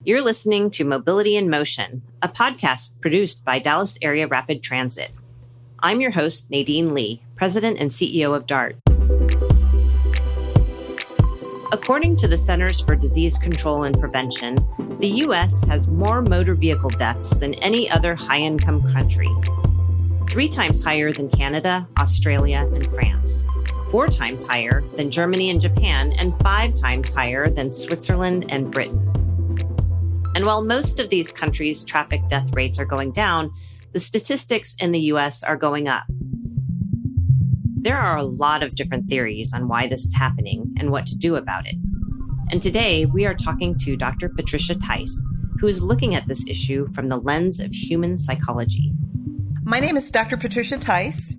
You're listening to Mobility in Motion, a podcast produced by Dallas Area Rapid Transit. I'm your host, Nadine Lee, President and CEO of DART. According to the Centers for Disease Control and Prevention, the U.S. has more motor vehicle deaths than any other high-income country. 3 times higher than Canada, Australia, and France. 4 times higher than Germany and Japan, and 5 times higher than Switzerland and Britain. And while most of these countries' traffic death rates are going down, the statistics in the U.S. are going up. There are a lot of different theories on why this is happening and what to do about it. And today we are talking to Dr. Patricia Tice, who is looking at this issue from the lens of human psychology. My name is Dr. Patricia Tice,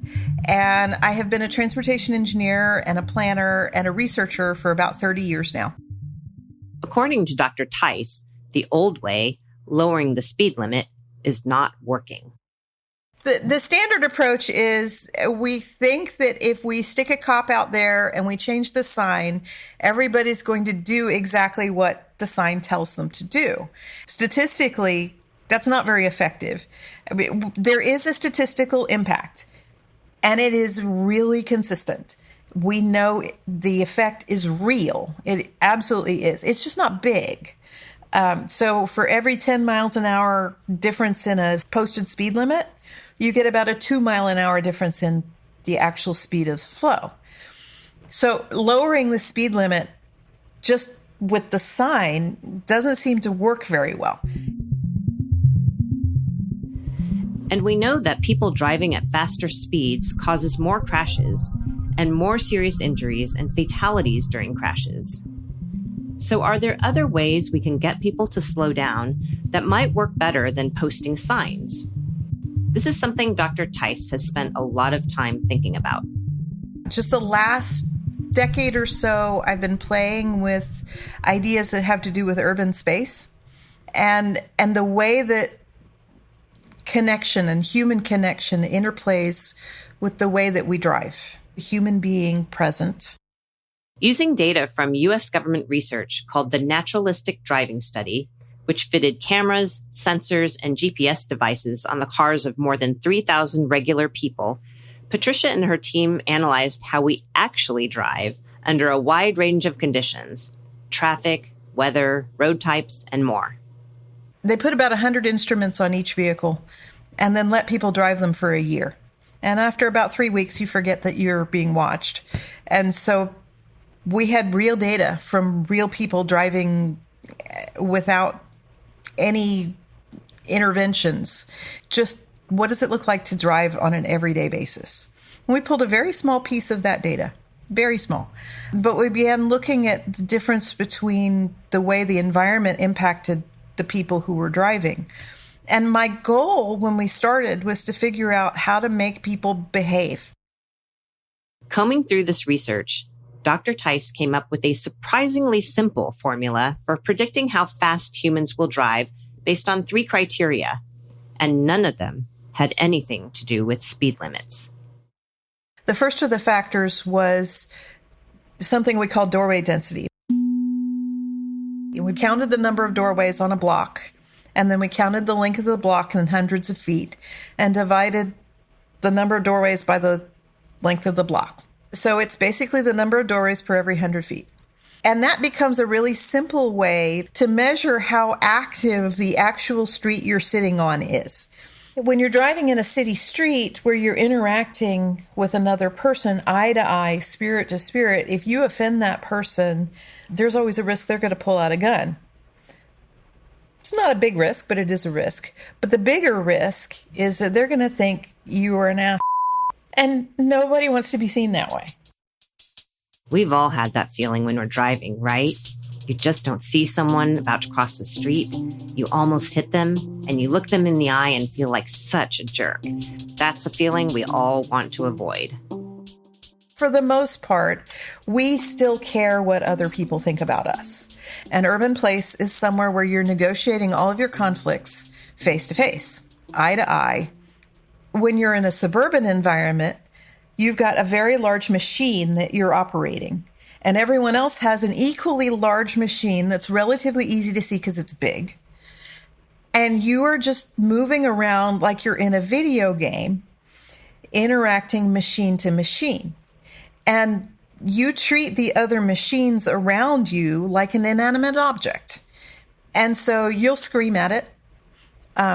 and I have been a transportation engineer and a planner and a researcher for about 30 years now. According to Dr. Tice, the old way, lowering the speed limit, is not working. The standard approach is we think that if we stick a cop out there and we change the sign, everybody's going to do exactly what the sign tells them to do. Statistically, that's not very effective. I mean, there is a statistical impact, and it is really consistent. We know the effect is real. It absolutely is. It's just not big. So for every 10 miles an hour difference in a posted speed limit, you get about a 2 mile an hour difference in the actual speed of flow. So lowering the speed limit just with the sign doesn't seem to work very well. And we know that people driving at faster speeds causes more crashes and more serious injuries and fatalities during crashes. So are there other ways we can get people to slow down that might work better than posting signs? This is something Dr. Tice has spent a lot of time thinking about. Just the last decade or so, I've been playing with ideas that have to do with urban space and the way that connection and human connection interplays with the way that we drive, human being present. Using data from U.S. government research called the Naturalistic Driving Study, which fitted cameras, sensors, and GPS devices on the cars of more than 3,000 regular people, Patricia and her team analyzed how we actually drive under a wide range of conditions: traffic, weather, road types, and more. They put about 100 instruments on each vehicle and then let people drive them for a year. And after about 3 weeks, you forget that you're being watched. And so we had real data from real people driving without any interventions. Just what does it look like to drive on an everyday basis? And we pulled a very small piece of that data, very small. But we began looking at the difference between the way the environment impacted the people who were driving. And my goal when we started was to figure out how to make people behave. Combing through this research, Dr. Tice came up with a surprisingly simple formula for predicting how fast humans will drive based on 3 criteria, and none of them had anything to do with speed limits. The first of the factors was something we call doorway density. We counted the number of doorways on a block, and then we counted the length of the block in hundreds of feet and divided the number of doorways by the length of the block. So it's basically the number of doorways per every 100 feet. And that becomes a really simple way to measure how active the actual street you're sitting on is. When you're driving in a city street where you're interacting with another person, eye to eye, spirit to spirit, if you offend that person, there's always a risk they're going to pull out a gun. It's not a big risk, but it is a risk. But the bigger risk is that they're going to think you are an ass. And nobody wants to be seen that way. We've all had that feeling when we're driving, right? You just don't see someone about to cross the street. You almost hit them, and you look them in the eye and feel like such a jerk. That's a feeling we all want to avoid. For the most part, we still care what other people think about us. An urban place is somewhere where you're negotiating all of your conflicts face to face, eye to eye. When you're in a suburban environment, you've got a very large machine that you're operating. and everyone else has an equally large machine that's relatively easy to see because it's big. And you are just moving around like you're in a video game, interacting machine to machine. And you treat the other machines around you like an inanimate object. And so you'll scream at it.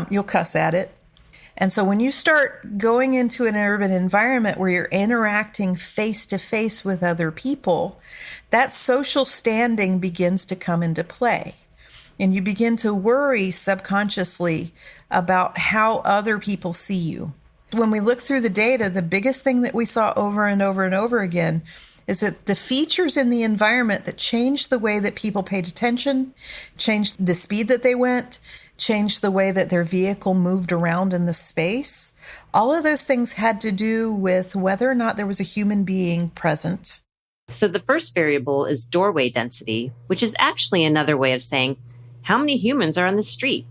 You'll cuss at it. And so when you start going into an urban environment where you're interacting face to face with other people, that social standing begins to come into play. And you begin to worry subconsciously about how other people see you. When we look through the data, the biggest thing that we saw over and over and over again is that the features in the environment that changed the way that people paid attention, changed the speed that they went, changed the way that their vehicle moved around in the space. All of those things had to do with whether or not there was a human being present. So the first variable is doorway density, which is actually another way of saying how many humans are on the street.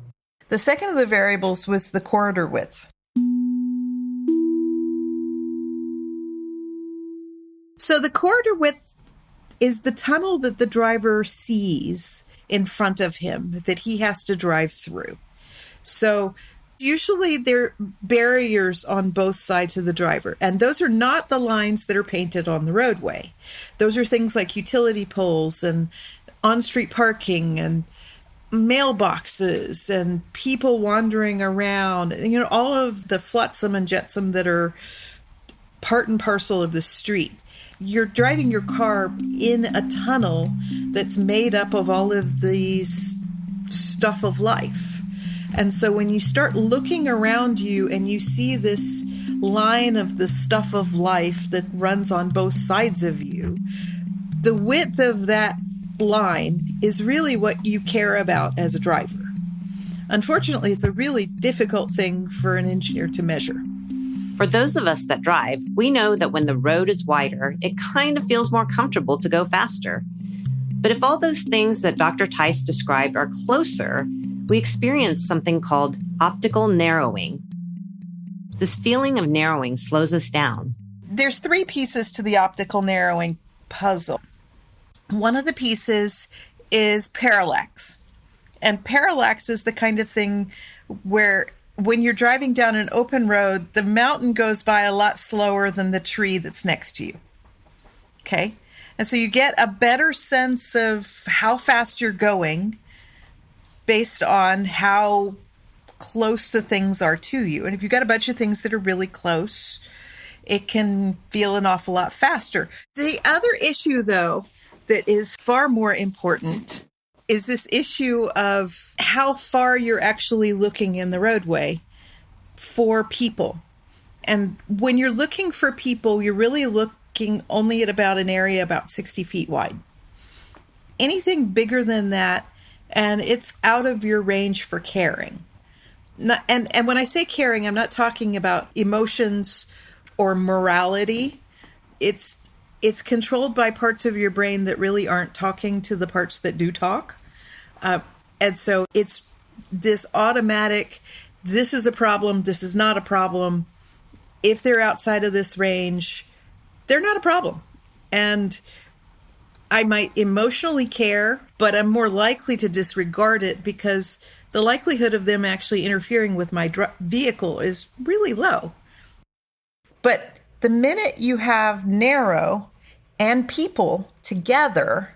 The second of the variables was the corridor width. So the corridor width is the tunnel that the driver sees in front of him that he has to drive through. So usually there are barriers on both sides of the driver, and those are not the lines that are painted on the roadway. Those are things like utility poles and on-street parking and mailboxes and people wandering around, all of the flotsam and jetsam that are part and parcel of the street. You're driving your car in a tunnel that's made up of all of these stuff of life. And so when you start looking around you and you see this line of the stuff of life that runs on both sides of you, the width of that line is really what you care about as a driver. Unfortunately, it's a really difficult thing for an engineer to measure. For those of us that drive, we know that when the road is wider, it kind of feels more comfortable to go faster. But if all those things that Dr. Tice described are closer, we experience something called optical narrowing. This feeling of narrowing slows us down. There's 3 pieces to the optical narrowing puzzle. One of the pieces is parallax. And parallax is the kind of thing where when you're driving down an open road, the mountain goes by a lot slower than the tree that's next to you. Okay? And so you get a better sense of how fast you're going based on how close the things are to you. And if you've got a bunch of things that are really close, it can feel an awful lot faster. The other issue, though, that is far more important is this issue of how far you're actually looking in the roadway for people. And when you're looking for people, you're really looking only at about an area about 60 feet wide. Anything bigger than that, and it's out of your range for caring. And when I say caring, I'm not talking about emotions or morality. It's controlled by parts of your brain that really aren't talking to the parts that do talk. And so it's this automatic, this is a problem, this is not a problem. If they're outside of this range, they're not a problem. And I might emotionally care, but I'm more likely to disregard it because the likelihood of them actually interfering with my vehicle is really low. But the minute you have narrow and people together,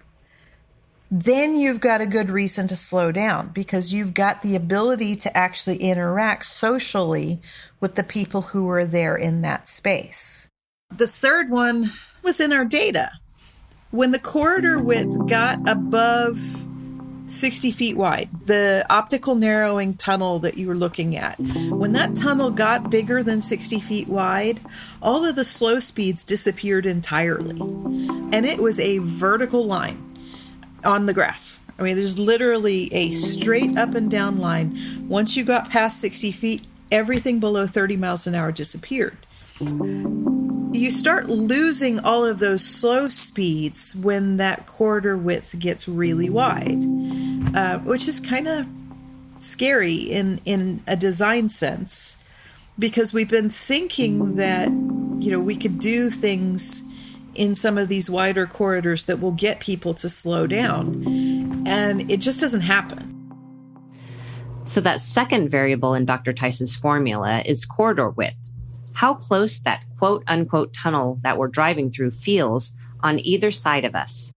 then you've got a good reason to slow down because you've got the ability to actually interact socially with the people who are there in that space. The third one was in our data. When the corridor width got above 60 feet wide, the optical narrowing tunnel that you were looking at, when that tunnel got bigger than 60 feet wide, all of the slow speeds disappeared entirely. And it was a vertical line on the graph. I mean, there's literally a straight up and down line. Once you got past 60 feet, everything below 30 miles an hour disappeared. You start losing all of those slow speeds when that corridor width gets really wide, which is kind of scary in a design sense, because we've been thinking that, we could do things in some of these wider corridors that will get people to slow down. And it just doesn't happen. So that second variable in Dr. Tice's formula is corridor width. How close that quote unquote tunnel that we're driving through feels on either side of us.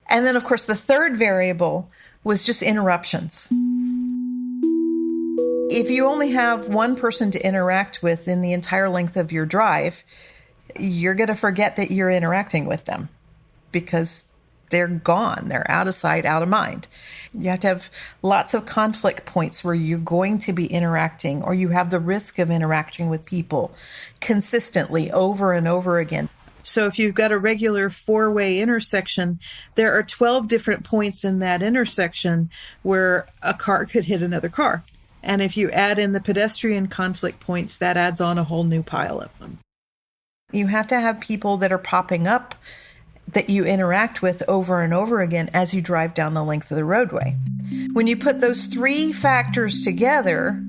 And then, of course, the third variable was just interruptions. If you only have one person to interact with in the entire length of your drive, you're going to forget that you're interacting with them because they're gone. They're out of sight, out of mind. You have to have lots of conflict points where you're going to be interacting, or you have the risk of interacting with people consistently over and over again. So if you've got a regular 4-way intersection, there are 12 different points in that intersection where a car could hit another car. And if you add in the pedestrian conflict points, that adds on a whole new pile of them. You have to have people that are popping up that you interact with over and over again as you drive down the length of the roadway. When you put those three factors together,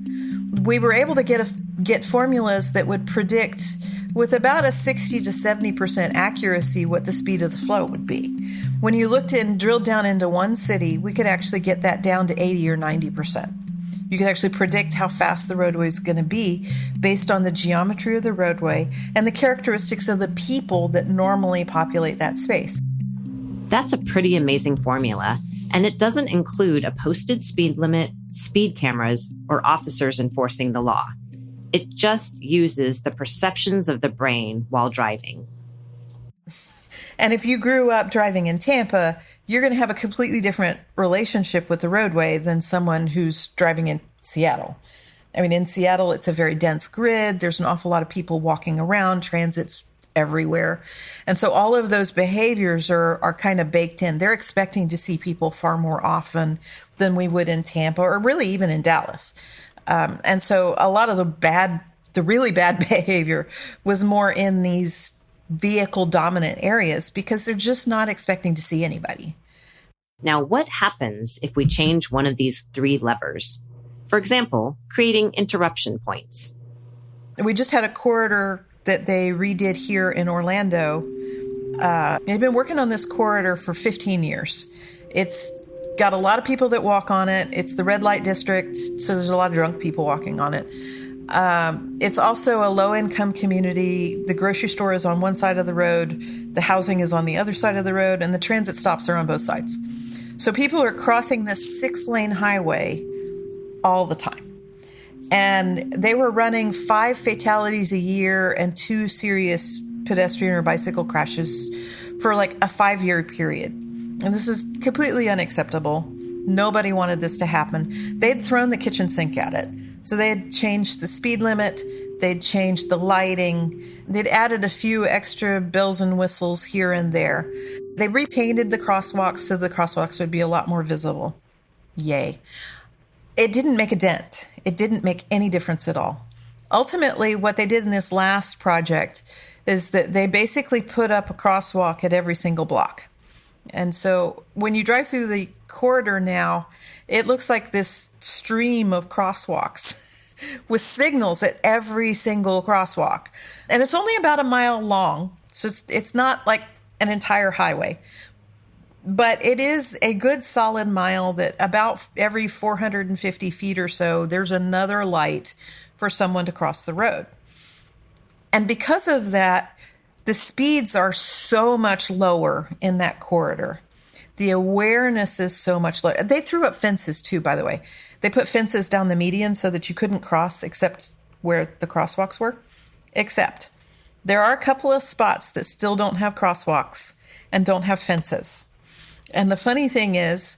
we were able to get formulas that would predict with about a 60 to 70% accuracy what the speed of the flow would be. When you looked and drilled down into one city, we could actually get that down to 80 or 90%. You could actually predict how fast the roadway is going to be based on the geometry of the roadway and the characteristics of the people that normally populate that space. That's a pretty amazing formula, and it doesn't include a posted speed limit, speed cameras, or officers enforcing the law. It just uses the perceptions of the brain while driving. And if you grew up driving in Tampa, you're going to have a completely different relationship with the roadway than someone who's driving in Seattle. I mean, in Seattle, it's a very dense grid. There's an awful lot of people walking around, transit's everywhere. And so all of those behaviors are kind of baked in. They're expecting to see people far more often than we would in Tampa or really even in Dallas. And so a lot of the really bad behavior was more in these vehicle dominant areas because they're just not expecting to see anybody. Now, what happens if we change one of these three levers? For example, creating interruption points. We just had a corridor that they redid here in Orlando. They've been working on this corridor for 15 years. It's got a lot of people that walk on it. It's the red light district, so there's a lot of drunk people walking on it. It's also a low-income community. The grocery store is on one side of the road, the housing is on the other side of the road, and the transit stops are on both sides. So people are crossing this 6-lane highway all the time. And they were running 5 fatalities a year and 2 serious pedestrian or bicycle crashes for like a 5-year period. And this is completely unacceptable. Nobody wanted this to happen. They'd thrown the kitchen sink at it. So they had changed the speed limit, they'd changed the lighting, they'd added a few extra bells and whistles here and there. They repainted the crosswalks so the crosswalks would be a lot more visible. Yay. It didn't make a dent. It didn't make any difference at all. Ultimately, what they did in this last project is that they basically put up a crosswalk at every single block. And so when you drive through the corridor now, it looks like this stream of crosswalks with signals at every single crosswalk. And it's only about a mile long, so it's not like an entire highway. But it is a good solid mile that about every 450 feet or so, there's another light for someone to cross the road. And because of that, the speeds are so much lower in that corridor. The awareness is so much lower. They threw up fences too, by the way. They put fences down the median so that you couldn't cross except where the crosswalks were. Except there are a couple of spots that still don't have crosswalks and don't have fences. And the funny thing is,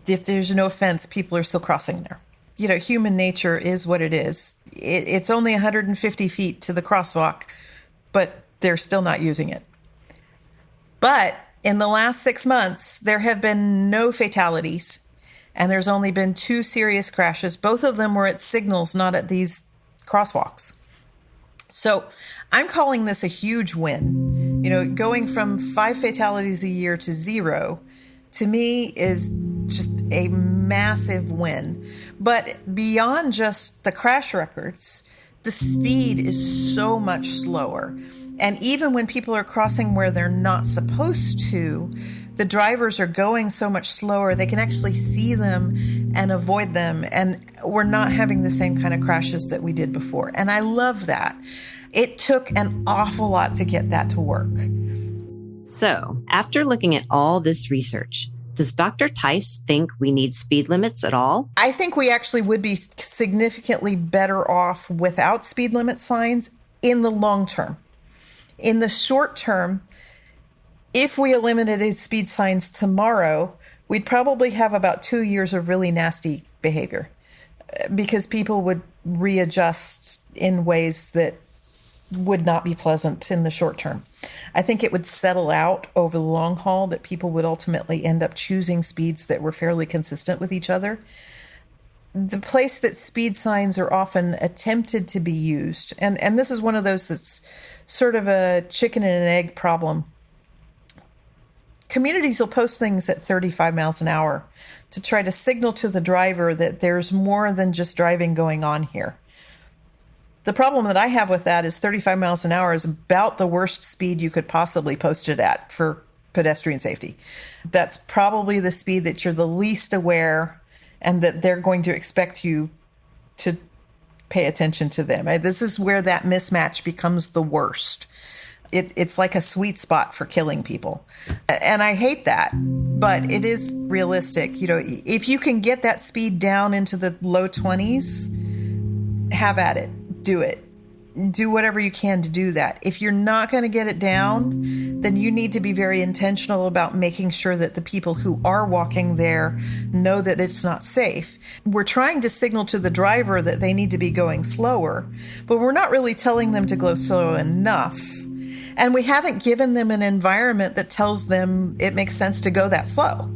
if there's no fence, people are still crossing there. You know, human nature is what it is. It's only 150 feet to the crosswalk, but they're still not using it. But in the last 6 months, there have been no fatalities, and there's only been 2 serious crashes. Both of them were at signals, not at these crosswalks. So I'm calling this a huge win. You know, going from 5 fatalities a year to 0, to me, is just a massive win. But beyond just the crash records, the speed is so much slower. And even when people are crossing where they're not supposed to, the drivers are going so much slower, they can actually see them and avoid them. And we're not having the same kind of crashes that we did before. And I love that. It took an awful lot to get that to work. So, after looking at all this research, does Dr. Tice think we need speed limits at all? I think we actually would be significantly better off without speed limit signs in the long term. In the short term, if we eliminated speed signs tomorrow, we'd probably have about 2 years of really nasty behavior because people would readjust in ways that would not be pleasant in the short term. I think it would settle out over the long haul that people would ultimately end up choosing speeds that were fairly consistent with each other. The place that speed signs are often attempted to be used, and this is one of those that's sort of a chicken and an egg problem. Communities will post things at 35 miles an hour to try to signal to the driver that there's more than just driving going on here. The problem that I have with that is 35 miles an hour is about the worst speed you could possibly post it at for pedestrian safety. That's probably the speed that you're the least aware and that they're going to expect you to pay attention to them. This is where that mismatch becomes the worst. It's like a sweet spot for killing people. And I hate that, but it is realistic. You know, if you can get that speed down into the low 20s, have at it. Do it. Do whatever you can to do that. If you're not going to get it down, then you need to be very intentional about making sure that the people who are walking there know that it's not safe. We're trying to signal to the driver that they need to be going slower, but we're not really telling them to go slow enough. And we haven't given them an environment that tells them it makes sense to go that slow.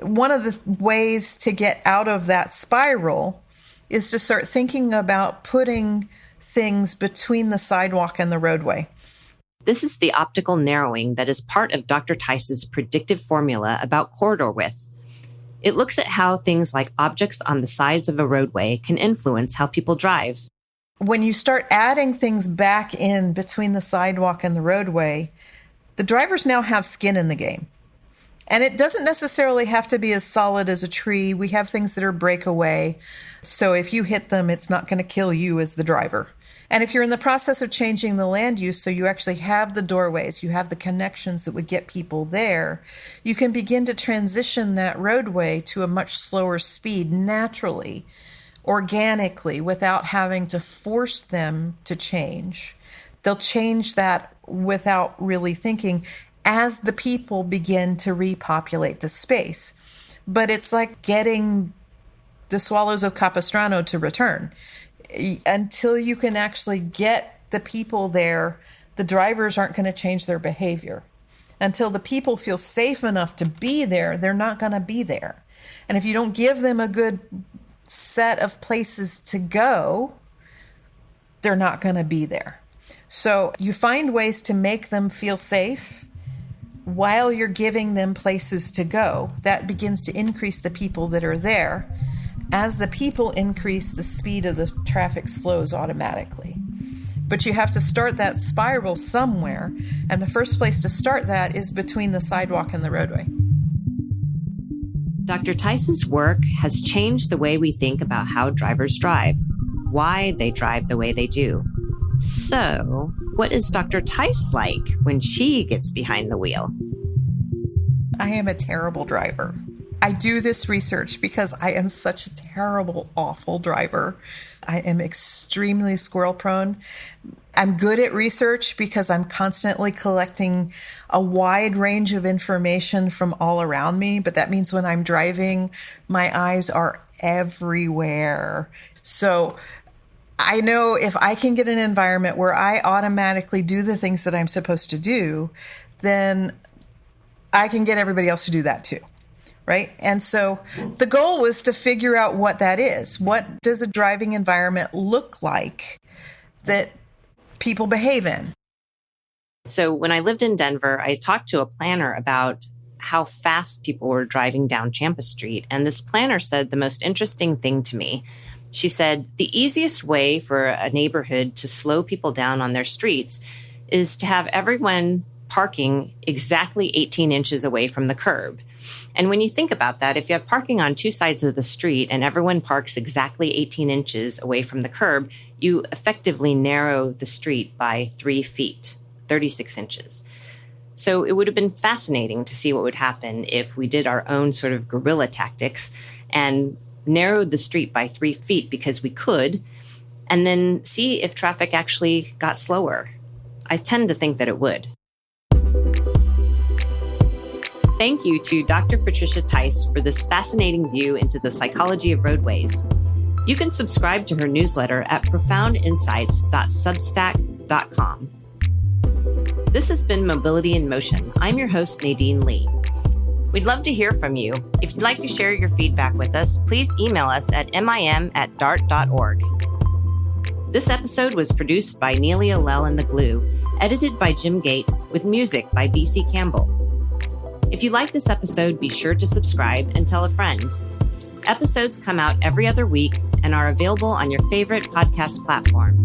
One of the ways to get out of that spiral is to start thinking about putting things between the sidewalk and the roadway. This is the optical narrowing that is part of Dr. Tice's predictive formula about corridor width. It looks at how things like objects on the sides of a roadway can influence how people drive. When you start adding things back in between the sidewalk and the roadway, the drivers now have skin in the game. And it doesn't necessarily have to be as solid as a tree. We have things that are breakaway. So if you hit them, it's not going to kill you as the driver. And if you're in the process of changing the land use, so you actually have the doorways, you have the connections that would get people there, you can begin to transition that roadway to a much slower speed naturally, organically, without having to force them to change. They'll change that without really thinking as the people begin to repopulate the space. But it's like getting the swallows of Capistrano to return. Until you can actually get the people there, the drivers aren't going to change their behavior. Until the people feel safe enough to be there, they're not going to be there. And if you don't give them a good set of places to go, they're not going to be there. So you find ways to make them feel safe while you're giving them places to go. That begins to increase the people that are there. As the people increase, the speed of the traffic slows automatically. But you have to start that spiral somewhere, and the first place to start that is between the sidewalk and the roadway. Dr. Tice's work has changed the way we think about how drivers drive, why they drive the way they do. So, what is Dr. Tice like when she gets behind the wheel? I am a terrible driver. I do this research because I am such a terrible, awful driver. I am extremely squirrel prone. I'm good at research because I'm constantly collecting a wide range of information from all around me. But that means when I'm driving, my eyes are everywhere. So I know if I can get an environment where I automatically do the things that I'm supposed to do, then I can get everybody else to do that too. Right? And so the goal was to figure out what that is. What does a driving environment look like that people behave in? So when I lived in Denver, I talked to a planner about how fast people were driving down Champa Street. And this planner said the most interesting thing to me. She said, the easiest way for a neighborhood to slow people down on their streets is to have everyone parking exactly 18 inches away from the curb. And when you think about that, if you have parking on two sides of the street and everyone parks exactly 18 inches away from the curb, you effectively narrow the street by 3 feet, 36 inches. So it would have been fascinating to see what would happen if we did our own sort of guerrilla tactics and narrowed the street by 3 feet because we could, and then see if traffic actually got slower. I tend to think that it would. Thank you to Dr. Patricia Tice for this fascinating view into the psychology of roadways. You can subscribe to her newsletter at profoundinsights.substack.com. This has been Mobility in Motion. I'm your host, Nadine Lee. We'd love to hear from you. If you'd like to share your feedback with us, please email us at mim@dart.org. This episode was produced by Nelia Lell and the Glue, edited by Jim Gates, with music by B.C. Campbell. If you like this episode, be sure to subscribe and tell a friend. Episodes come out every other week and are available on your favorite podcast platform.